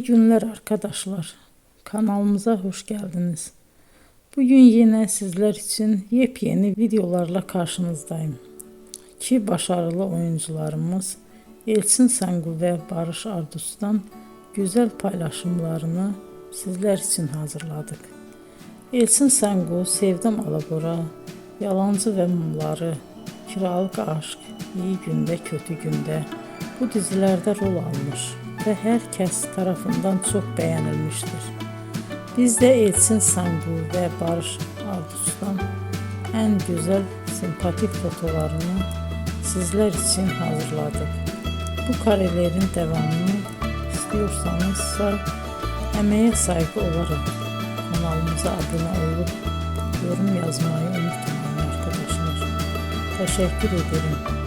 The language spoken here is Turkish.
İyi günler arkadaşlar. Kanalımıza hoş geldiniz. Bugün yine sizler için yepyeni videolarla karşınızdayım. İki başarılı oyuncularımız Elçin Sangu ve Barış Ardus'tan güzel paylaşımlarını sizler için hazırladık. Elçin Sangu, Sevdim Alabora, Yalancı ve Mumları, Kiralık Aşk, İyi Günde Kötü Günde bu dizilerde rol almış ve herkes tarafından çok beğenilmiştir. Biz de Elçin Sangu ve Barış Ardus'tan en güzel sempatik fotolarını sizler için hazırladık. Bu karelerin devamını istiyorsanızsa emeğe saygı olarak kanalımıza abone olup yorum yazmayı unutmayın arkadaşlar. Teşekkür ederim.